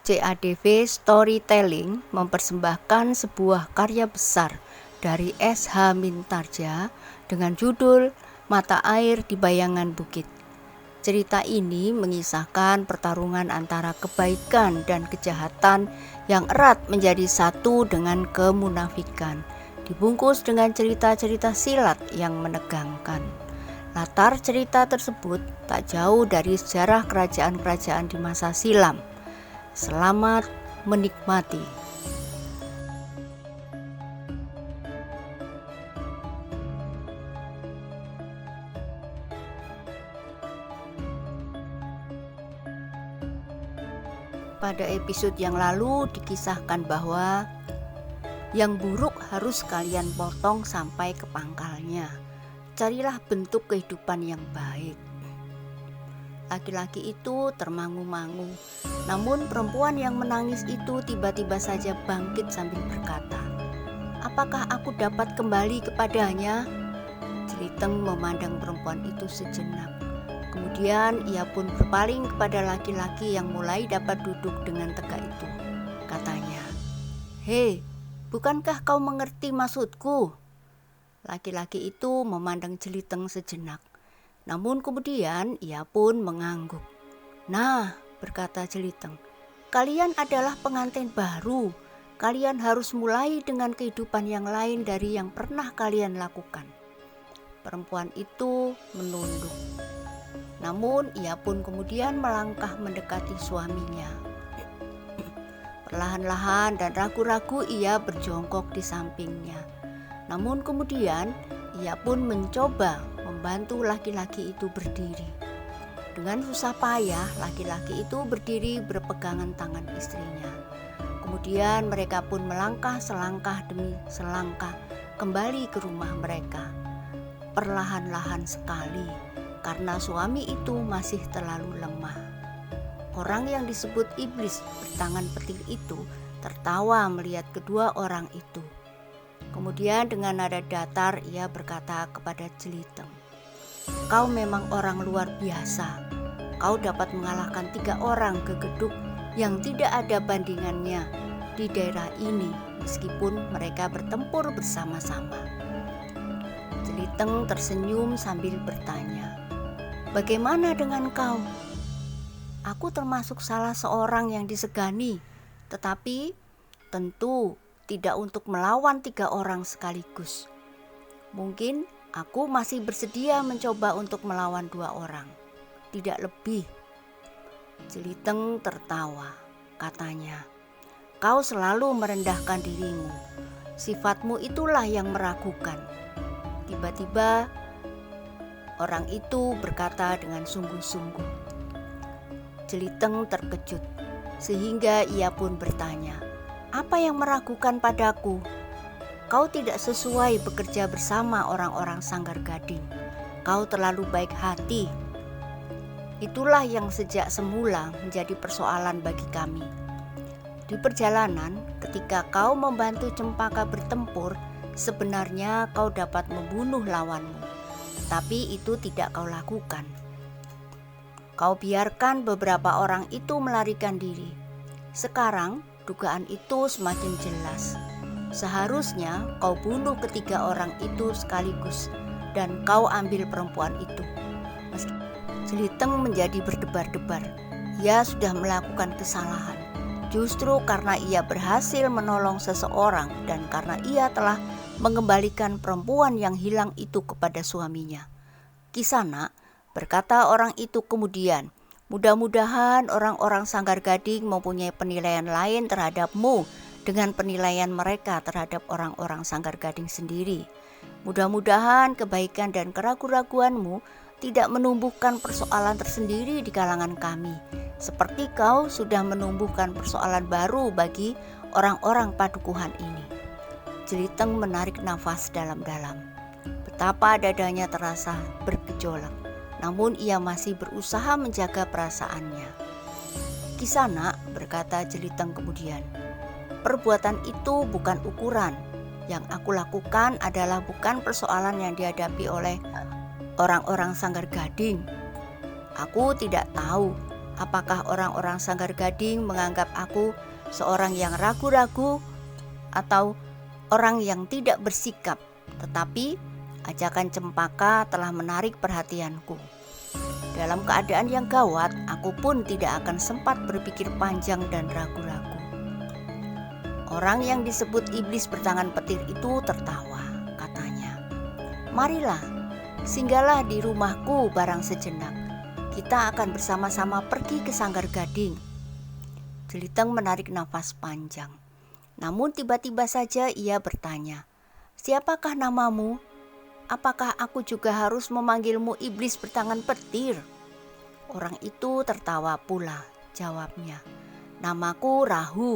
CADV Storytelling mempersembahkan sebuah karya besar dari S.H. Mintarja dengan judul Mata Air di Bayangan Bukit. Cerita ini mengisahkan pertarungan antara kebaikan dan kejahatan yang erat menjadi satu dengan kemunafikan, dibungkus dengan cerita-cerita silat yang menegangkan. Latar cerita tersebut tak jauh dari sejarah kerajaan-kerajaan di masa silam. Selamat menikmati. Pada episode yang lalu dikisahkan bahwa yang buruk harus kalian potong sampai ke pangkalnya. Carilah bentuk kehidupan yang baik. Laki-laki itu termangu-mangu, namun perempuan yang menangis itu tiba-tiba saja bangkit sambil berkata, "Apakah aku dapat kembali kepadanya?" Jeliteng memandang perempuan itu sejenak. Kemudian ia pun berpaling kepada laki-laki yang mulai dapat duduk dengan tegak itu. Katanya, "Hei, bukankah kau mengerti maksudku?" Laki-laki itu memandang Jeliteng sejenak. Namun kemudian ia pun mengangguk. "Nah," berkata Jeliteng, "kalian adalah pengantin baru. Kalian harus mulai dengan kehidupan yang lain dari yang pernah kalian lakukan." Perempuan itu menunduk. Namun ia pun kemudian melangkah mendekati suaminya. Perlahan-lahan dan ragu-ragu ia berjongkok di sampingnya. Namun kemudian ia pun mencoba membantu laki-laki itu berdiri. Dengan susah payah laki-laki itu berdiri berpegangan tangan istrinya. Kemudian mereka pun melangkah selangkah demi selangkah kembali ke rumah mereka. Perlahan-lahan sekali karena suami itu masih terlalu lemah. Orang yang disebut iblis bertangan petir itu tertawa melihat kedua orang itu. Kemudian dengan nada datar ia berkata kepada Jeliteng, "Kau memang orang luar biasa. Kau dapat mengalahkan 3 orang gegeduk yang tidak ada bandingannya di daerah ini meskipun mereka bertempur bersama-sama." Jeliteng tersenyum sambil bertanya, "Bagaimana dengan kau?" "Aku termasuk salah seorang yang disegani, tetapi tentu tidak untuk melawan 3 orang sekaligus. Mungkin aku masih bersedia mencoba untuk melawan 2 orang, tidak lebih." Jeliteng tertawa. Katanya, "Kau selalu merendahkan dirimu. Sifatmu itulah yang meragukan." Tiba-tiba orang itu berkata dengan sungguh-sungguh. Jeliteng terkejut sehingga ia pun bertanya, "Apa yang meragukan padaku? Kau tidak sesuai bekerja bersama orang-orang Sanggar Gading. Kau terlalu baik hati. Itulah yang sejak semula menjadi persoalan bagi kami. Di perjalanan, ketika kau membantu Cempaka bertempur, sebenarnya kau dapat membunuh lawanmu, tetapi itu tidak kau lakukan. Kau biarkan beberapa orang itu melarikan diri. Sekarang dugaan itu semakin jelas. Seharusnya kau bunuh ketiga orang itu sekaligus dan kau ambil perempuan itu." Jeliteng menjadi berdebar-debar. Ia sudah melakukan kesalahan. Justru karena ia berhasil menolong seseorang dan karena ia telah mengembalikan perempuan yang hilang itu kepada suaminya. "Kisana," berkata orang itu kemudian, "mudah-mudahan orang-orang Sanggar Gading mempunyai penilaian lain terhadapmu dengan penilaian mereka terhadap orang-orang Sanggar Gading sendiri. Mudah-mudahan kebaikan dan keraguan-raguanmu tidak menumbuhkan persoalan tersendiri di kalangan kami, seperti kau sudah menumbuhkan persoalan baru bagi orang-orang padukuhan ini." Jeliteng menarik nafas dalam-dalam. Betapa dadanya terasa bergejolak, namun ia masih berusaha menjaga perasaannya. "Kisana," berkata Jeliteng kemudian, "perbuatan itu bukan ukuran. Yang aku lakukan adalah bukan persoalan yang dihadapi oleh orang-orang Sanggar Gading. Aku tidak tahu Apakah orang-orang Sanggar Gading menganggap aku seorang yang ragu-ragu atau orang yang tidak bersikap? Tetapi ajakan Cempaka telah menarik perhatianku. Dalam keadaan yang gawat, aku pun tidak akan sempat berpikir panjang dan ragu-ragu. Orang yang disebut iblis bertangan petir itu tertawa, katanya, "Marilah, singgahlah di rumahku barang sejenak. Kita akan bersama-sama pergi ke Sanggar Gading." Jeliteng menarik nafas panjang. Namun tiba-tiba saja ia bertanya, "Siapakah namamu? Apakah aku juga harus memanggilmu iblis bertangan petir?" Orang itu tertawa pula, jawabnya, "Namaku Rahu.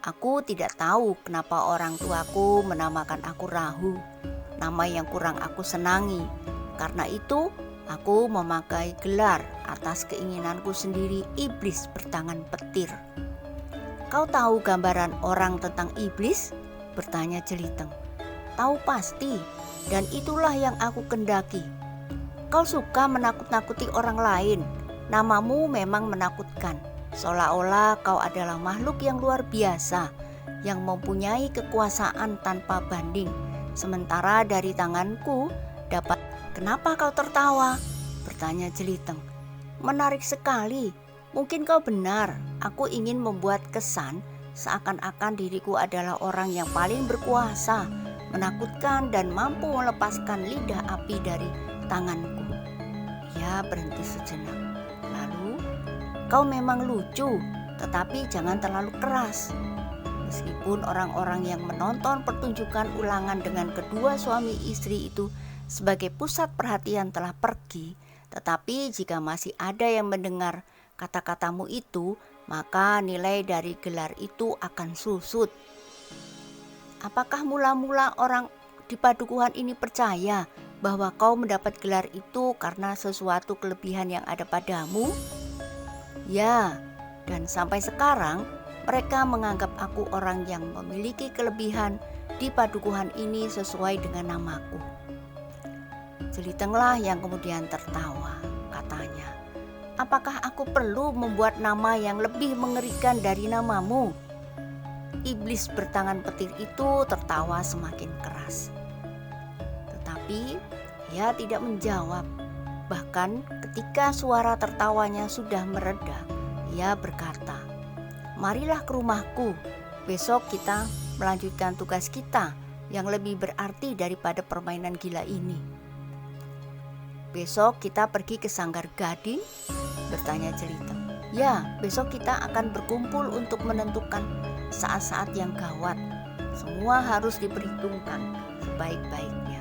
Aku tidak tahu kenapa orang tuaku menamakan aku Rahu, nama yang kurang aku senangi. Karena itu aku memakai gelar atas keinginanku sendiri, iblis bertangan petir." "Kau tahu gambaran orang tentang iblis?" bertanya Jeliteng. "Tahu pasti, dan itulah yang aku kendaki. Kau suka menakut-nakuti orang lain. Namamu memang menakutkan, seolah-olah kau adalah makhluk yang luar biasa, yang mempunyai kekuasaan tanpa banding. Sementara dari tanganku dapat..." "Kenapa kau tertawa?" bertanya Jeliteng. "Menarik sekali. Mungkin kau benar. Aku ingin membuat kesan seakan-akan diriku adalah orang yang paling berkuasa, menakutkan dan mampu melepaskan lidah api dari tanganku." Ia berhenti sejenak. Lalu, "Kau memang lucu, tetapi jangan terlalu keras." Meskipun orang-orang yang menonton pertunjukan ulangan dengan kedua suami istri itu sebagai pusat perhatian telah pergi, tetapi jika masih ada yang mendengar kata-katamu itu, maka nilai dari gelar itu akan susut. "Apakah mula-mula orang di padukuhan ini percaya bahwa kau mendapat gelar itu karena sesuatu kelebihan yang ada padamu?" "Ya, dan sampai sekarang mereka menganggap aku orang yang memiliki kelebihan di padukuhan ini sesuai dengan namaku." Jelitenglah yang kemudian tertawa, katanya, "Apakah aku perlu membuat nama yang lebih mengerikan dari namamu?" Iblis bertangan petir itu tertawa semakin keras. Tetapi ia tidak menjawab. Bahkan ketika suara tertawanya sudah mereda, ia berkata, "Marilah ke rumahku. Besok kita melanjutkan tugas kita yang lebih berarti daripada permainan gila ini." "Besok kita pergi ke Sanggar Gading?" bertanya Jeliteng. "Ya, besok kita akan berkumpul untuk menentukan saat-saat yang gawat. Semua harus diperhitungkan sebaik-baiknya.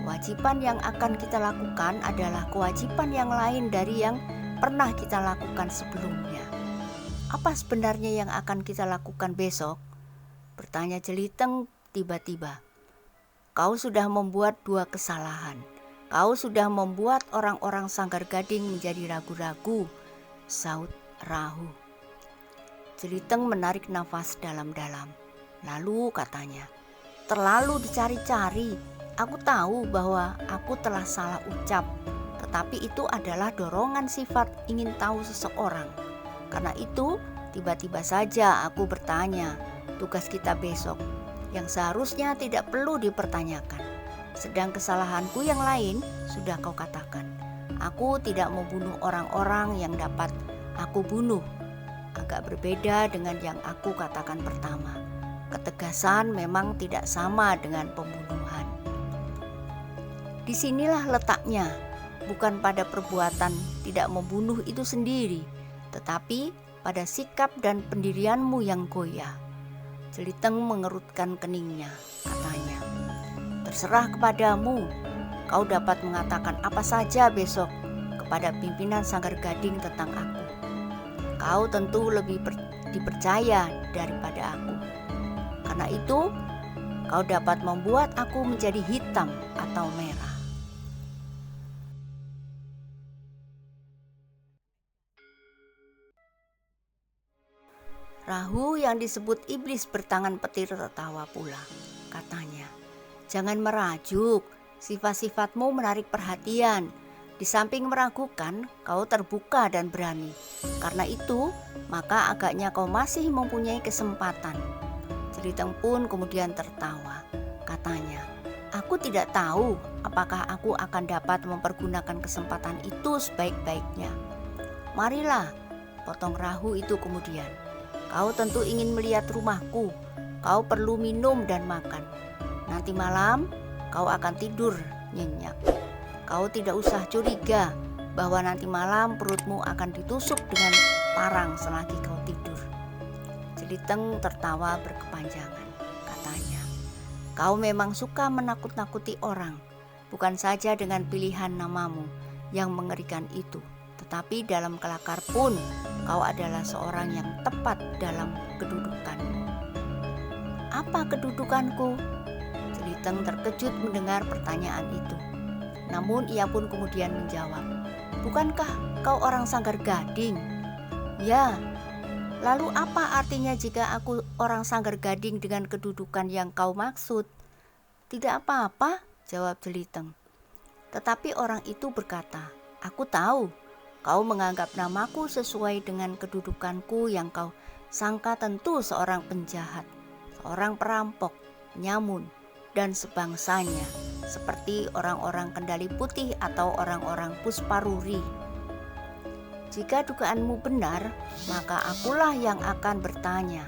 Kewajiban yang akan kita lakukan adalah kewajiban yang lain dari yang pernah kita lakukan sebelumnya." "Apa sebenarnya yang akan kita lakukan besok?" bertanya Jeliteng tiba-tiba. "Kau sudah membuat dua kesalahan. Kau sudah membuat orang-orang Sanggar Gading menjadi ragu-ragu," saut Rahu. Jeliteng menarik nafas dalam-dalam. Lalu katanya, "Terlalu dicari-cari. Aku tahu bahwa aku telah salah ucap, tetapi itu adalah dorongan sifat ingin tahu seseorang. Karena itu tiba-tiba saja aku bertanya tugas kita besok, yang seharusnya tidak perlu dipertanyakan. Sedang kesalahanku yang lain sudah kau katakan. Aku tidak membunuh orang-orang yang dapat aku bunuh. Agak berbeda dengan yang aku katakan pertama. Ketegasan memang tidak sama dengan pembunuhan. Disinilah letaknya, bukan pada perbuatan tidak membunuh itu sendiri, tetapi pada sikap dan pendirianmu yang goyah." Jeliteng mengerutkan keningnya, katanya, "Terserah kepadamu. Kau dapat mengatakan apa saja besok kepada pimpinan Sanggar Gading tentang aku. Kau tentu lebih dipercaya daripada aku. Karena itu, kau dapat membuat aku menjadi hitam atau merah." Rahu yang disebut iblis bertangan petir tertawa pula, katanya, "Jangan merajuk, sifat-sifatmu menarik perhatian. Di samping meragukan, kau terbuka dan berani. Karena itu, maka agaknya kau masih mempunyai kesempatan. Jeliteng pun kemudian tertawa. Katanya, aku tidak tahu apakah aku akan dapat mempergunakan kesempatan itu sebaik-baiknya. Marilah, potong Rahu itu kemudian. Kau tentu ingin melihat rumahku. Kau perlu minum dan makan. Nanti malam kau akan tidur nyenyak. Kau tidak usah curiga bahwa nanti malam perutmu akan ditusuk dengan parang selagi kau tidur. Jeliteng tertawa berkepanjangan. Katanya, kau memang suka menakut-nakuti orang, bukan saja dengan pilihan namamu yang mengerikan itu, tetapi dalam kelakar pun kau adalah seorang yang tepat dalam kedudukanmu. Apa kedudukanku? Jeliteng terkejut mendengar pertanyaan itu. Namun ia pun kemudian menjawab, bukankah kau orang Sanggar Gading? Ya, lalu apa artinya jika aku orang Sanggar Gading dengan kedudukan yang kau maksud? Tidak apa-apa, jawab Jeliteng. Tetapi orang itu berkata, aku tahu kau menganggap namaku sesuai dengan kedudukanku yang kau sangka tentu seorang penjahat, seorang perampok, penyamun, dan sebangsanya, seperti orang-orang Kendali Putih atau orang-orang Pusparuri. Jika dugaanmu benar, maka akulah yang akan bertanya,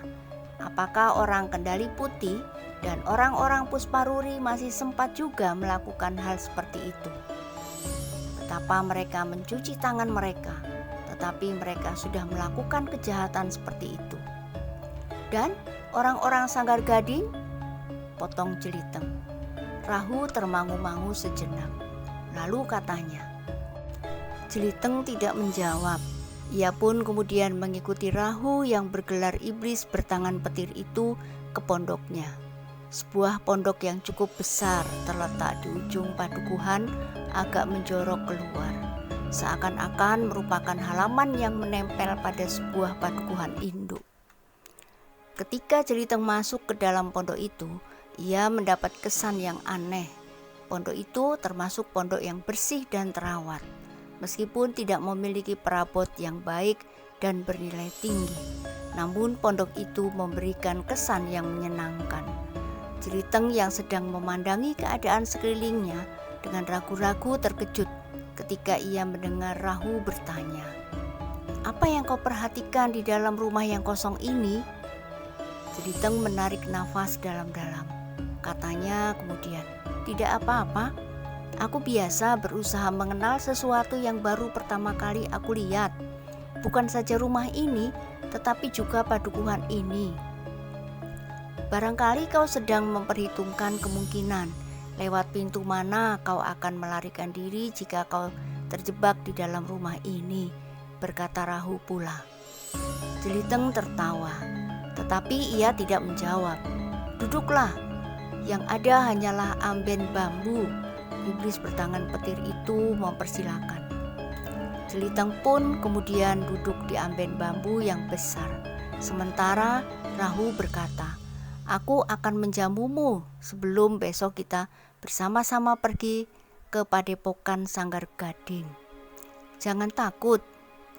apakah orang Kendali Putih dan orang-orang Pusparuri masih sempat juga melakukan hal seperti itu? Betapa mereka mencuci tangan mereka, tetapi mereka sudah melakukan kejahatan seperti itu. Dan orang-orang Sanggar Gading? Potong Jeliteng. Rahu termangu-mangu sejenak. Lalu katanya, Jeliteng tidak menjawab. Ia pun kemudian mengikuti Rahu yang bergelar iblis bertangan petir itu ke pondoknya. Sebuah pondok yang cukup besar terletak di ujung padukuhan agak menjorok keluar. Seakan-akan merupakan halaman yang menempel pada sebuah padukuhan induk. Ketika Jeliteng masuk ke dalam pondok itu, ia mendapat kesan yang aneh. Pondok itu termasuk pondok yang bersih dan terawat, meskipun tidak memiliki perabot yang baik dan bernilai tinggi. Namun pondok itu memberikan kesan yang menyenangkan. Jeliteng yang sedang memandangi keadaan sekelilingnya dengan ragu-ragu terkejut ketika ia mendengar Rahu bertanya, apa yang kau perhatikan di dalam rumah yang kosong ini? Jeliteng menarik nafas dalam-dalam. Katanya kemudian, tidak apa-apa, aku biasa berusaha mengenal sesuatu yang baru pertama kali aku lihat. Bukan saja rumah ini, tetapi juga padukuhan ini. Barangkali kau sedang memperhitungkan kemungkinan lewat pintu mana kau akan melarikan diri jika kau terjebak di dalam rumah ini, berkata Rahu pula. Jeliteng tertawa, tetapi ia tidak menjawab. Duduklah. Yang ada hanyalah amben bambu. Iblis bertangan petir itu mempersilahkan. Jeliteng pun kemudian duduk di amben bambu yang besar. Sementara Rahu berkata, aku akan menjamumu sebelum besok kita bersama-sama pergi ke padepokan Sanggar Gading. Jangan takut,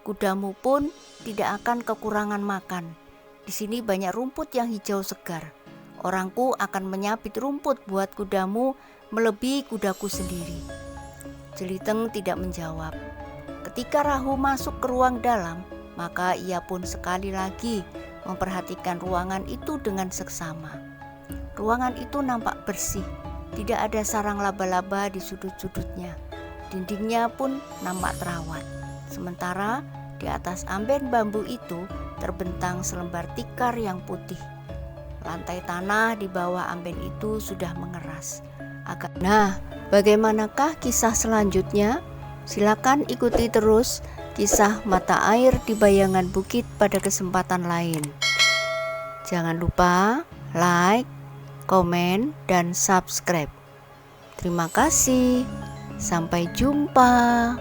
kudamu pun tidak akan kekurangan makan. Di sini banyak rumput yang hijau segar. Orangku akan menyabit rumput buat kudamu melebihi kudaku sendiri. Jeliteng tidak menjawab. Ketika Rahu masuk ke ruang dalam, maka ia pun sekali lagi memperhatikan ruangan itu dengan seksama. Ruangan itu nampak bersih, tidak ada sarang laba-laba di sudut-sudutnya. Dindingnya pun nampak terawat. Sementara di atas amben bambu itu terbentang selembar tikar yang putih. Lantai tanah di bawah amben itu sudah mengeras. Nah, bagaimanakah kisah selanjutnya? Silakan ikuti terus kisah mata air di bayangan bukit pada kesempatan lain. Jangan lupa like, komen, dan subscribe. Terima kasih. Sampai jumpa.